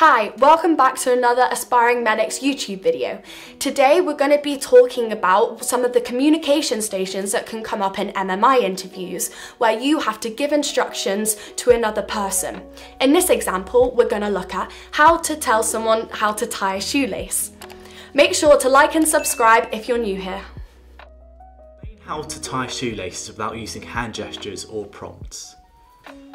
Hi, welcome back to another Aspiring Medics YouTube video. Today we're going to be talking about some of the communication stations that can come up in MMI interviews, where you have to give instructions to another person. In this example, we're going to look at how to tell someone how to tie a shoelace. Make sure to like and subscribe if you're new here. How to tie shoelaces without using hand gestures or prompts.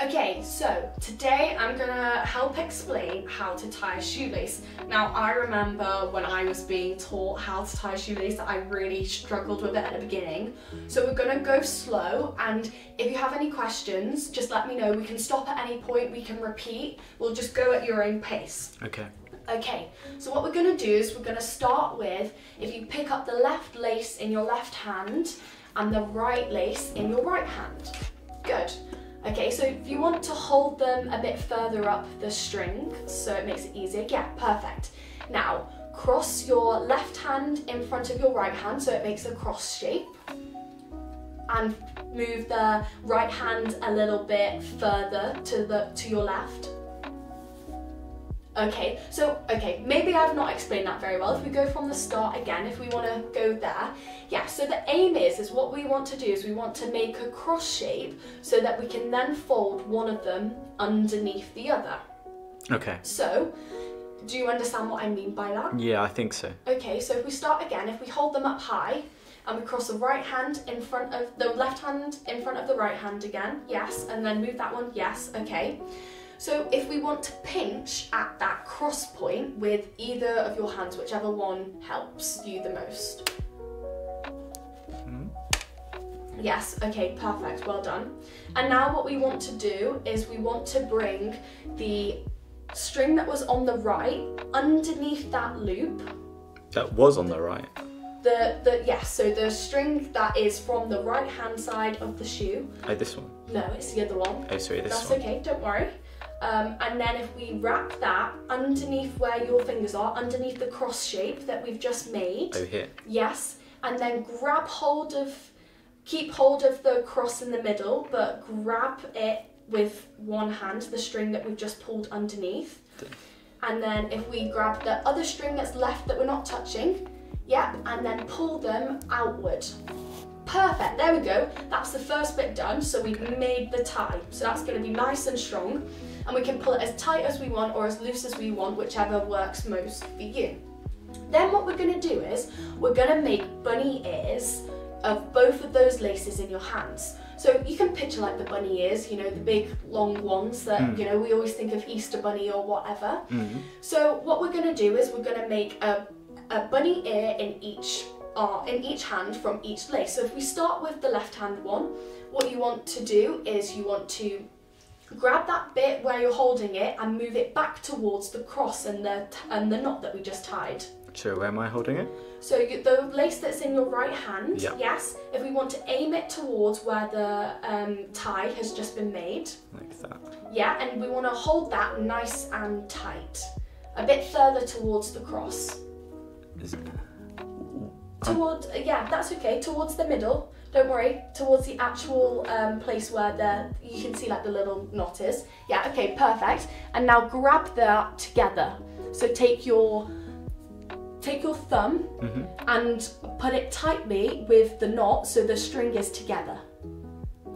Okay, so today I'm gonna help explain how to tie a shoelace. Now, I remember when I was being taught how to tie a shoelace that I really struggled with it at the beginning. So we're gonna go slow, and if you have any questions, just let me know. We can stop at any point, we can repeat. We'll just go at your own pace. Okay. Okay, so what we're gonna do is we're gonna start with, if you pick up the left lace in your left hand and the right lace in your right hand. Good. Okay, so if you want to hold them a bit further up the string, so it makes it easier, yeah, perfect. Now, cross your left hand in front of your right hand, so it makes a cross shape. And move the right hand a little bit further to your left. Okay, maybe I've not explained that very well. If we go from the start again, if we want to go there. Yeah, so the aim is what we want to do is we want to make a cross shape so that we can then fold one of them underneath the other. Okay. So, do you understand what I mean by that? Yeah, I think so. Okay, so if we start again, if we hold them up high, and we cross the right hand in front of the left hand in front of the right hand again, yes, and then move that one, yes, okay. So if we want to pinch at that cross point with either of your hands, whichever one helps you the most. Yes, okay, perfect, well done. And now what we want to do is we want to bring the string that was on the right underneath that loop. That was on the right? Yes, so the string that is from the right hand side of the shoe. Oh, this one? No, it's the other one. Oh, sorry, this one. That's okay, don't worry. And then if we wrap that underneath where your fingers are, underneath the cross shape that we've just made. Oh, here? Yes, and then keep hold of the cross in the middle, but grab it with one hand, the string that we've just pulled underneath. And then if we grab the other string that's left that we're not touching, yep, and then pull them outward. Perfect, there we go. That's the first bit done, so we've made the tie. So that's going to be nice and strong, and we can pull it as tight as we want or as loose as we want, whichever works most for you. Then what we're going to do is, we're going to make bunny ears of both of those laces in your hands. So you can picture like the bunny ears, you know, the big long ones that, you know, we always think of Easter bunny or whatever. So what we're going to do is we're going to make a bunny ear in each hand from each lace. So if we start with the left hand one, what you want to do is you want to grab that bit where you're holding it and move it back towards the cross and the knot that we just tied. Sure, where am I holding it? So the lace that's in your right hand, yep. Yes, if we want to aim it towards where the tie has just been made. Like that. Yeah, and we want to hold that nice and tight. A bit further towards the cross. Yeah, that's okay, towards the middle, don't worry, towards the actual place where you can see like the little knot is. Yeah, okay, perfect. And now grab that together. So take your thumb and put it tightly with the knot so the string is together.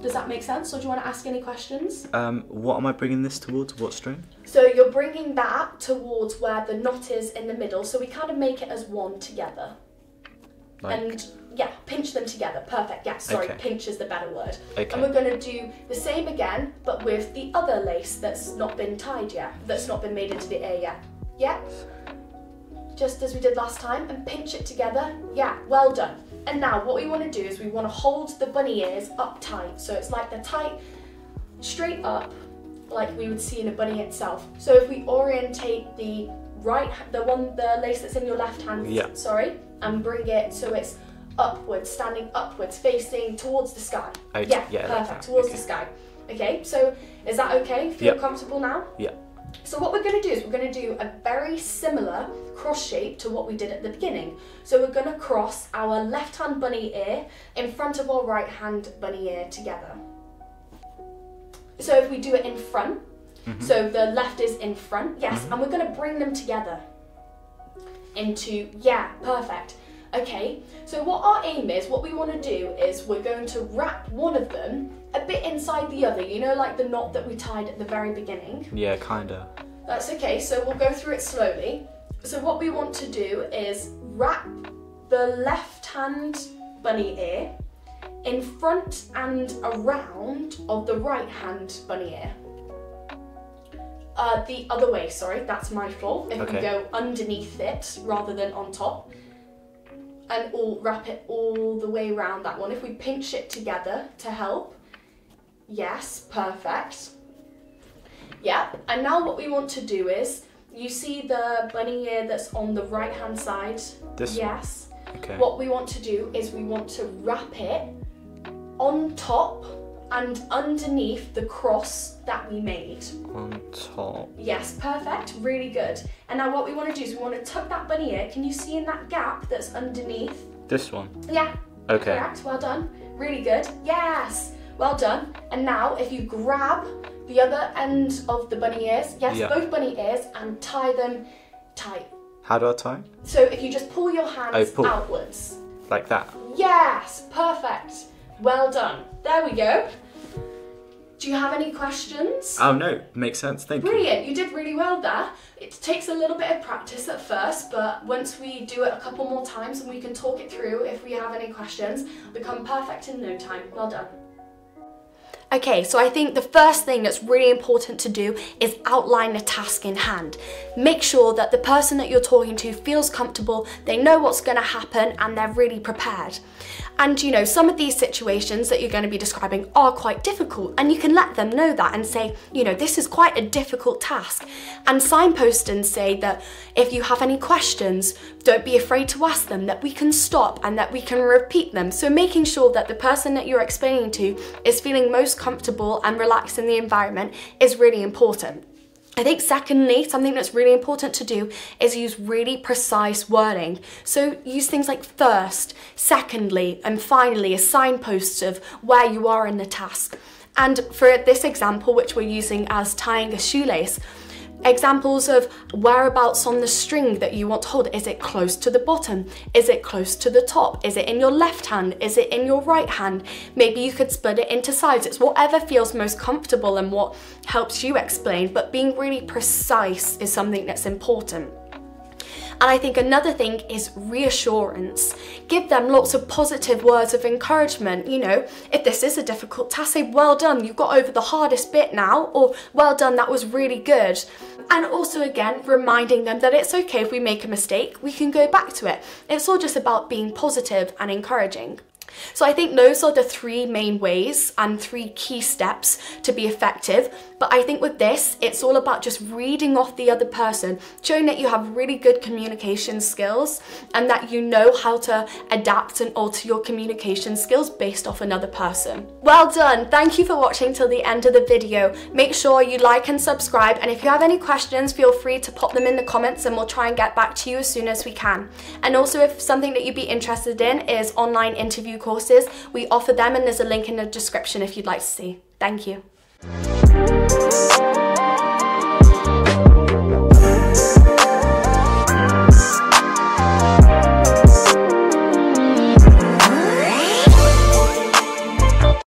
Does that make sense, or do you want to ask any questions? What am I bringing this towards? What string? So you're bringing that towards where the knot is in the middle, so we kind of make it as one together. Like... And yeah, pinch them together. Perfect. Yeah, sorry, okay. Pinch is the better word. Okay. And we're going to do the same again, but with the other lace that's not been tied yet, that's not been made into the ear yet. Yeah? Just as we did last time, and pinch it together. Yeah, well done. And now what we want to do is we want to hold the bunny ears up tight. So it's like they're tight straight up, like we would see in a bunny itself. So if we orientate the lace that's in your left hand, yeah. Sorry, and bring it so it's upwards, standing upwards, facing towards the sky. Oh, yeah, yeah, perfect, like towards okay. the sky. Okay, so is that okay? Feel comfortable now? Yeah. So what we're going to do is we're going to do a very similar cross shape to what we did at the beginning. So we're going to cross our left hand bunny ear in front of our right hand bunny ear together. So if we do it in front, So the left is in front, yes, and we're going to bring them together into, yeah, perfect. Okay, so what our aim is, what we want to do is we're going to wrap one of them a bit inside the other, you know, like the knot that we tied at the very beginning. Yeah, kinda. That's okay, so we'll go through it slowly. So what we want to do is wrap the left hand bunny ear in front and around of the right hand bunny ear. The other way, sorry, that's my fault. If we go underneath it rather than on top, and wrap it all the way around that one. If we pinch it together to help, yes, perfect. Yeah, and now what we want to do is, you see the bunny ear that's on the right hand side? This yes. one? Okay. What we want to do is we want to wrap it on top and underneath the cross that we made. On top. Yes, perfect, really good. And now what we want to do is we want to tuck that bunny ear. Can you see in that gap that's underneath? This one? Yeah. Okay. Correct, well done. Really good. Yes, well done. And now if you grab the other end of the bunny ears, yes, both bunny ears, and tie them tight. How do I tie? So if you just pull your hands outwards. Like that? Yes, perfect. Well done. There we go. Do you have any questions? Oh no, makes sense, thank you. Brilliant, you did really well there. It takes a little bit of practice at first, but once we do it a couple more times and we can talk it through, if we have any questions, become perfect in no time. Well done. Okay, so I think the first thing that's really important to do is outline the task in hand. Make sure that the person that you're talking to feels comfortable, they know what's going to happen, and they're really prepared. And you know, some of these situations that you're going to be describing are quite difficult, and you can let them know that and say, you know, this is quite a difficult task. And signpost and say that if you have any questions, don't be afraid to ask them, that we can stop and that we can repeat them. So making sure that the person that you're explaining to is feeling most comfortable and relaxed in the environment is really important. I think secondly, something that's really important to do is use really precise wording. So use things like first, secondly, and finally as signposts of where you are in the task. And for this example, which we're using as tying a shoelace, examples of whereabouts on the string that you want to hold. Is it close to the bottom? Is it close to the top? Is it in your left hand? Is it in your right hand? Maybe you could split it into sides. It's whatever feels most comfortable and what helps you explain, but being really precise is something that's important. And I think another thing is reassurance. Give them lots of positive words of encouragement. You know, if this is a difficult task, say, well done, you got over the hardest bit now, or well done, that was really good. And also again, reminding them that it's okay if we make a mistake, we can go back to it. It's all just about being positive and encouraging. So I think those are the three main ways and three key steps to be effective. But I think with this, it's all about just reading off the other person, showing that you have really good communication skills and that you know how to adapt and alter your communication skills based off another person. Well done. Thank you for watching till the end of the video. Make sure you like and subscribe. And if you have any questions, feel free to pop them in the comments and we'll try and get back to you as soon as we can. And also if something that you'd be interested in is online interview courses, we offer them and there's a link in the description if you'd like to see. Thank you.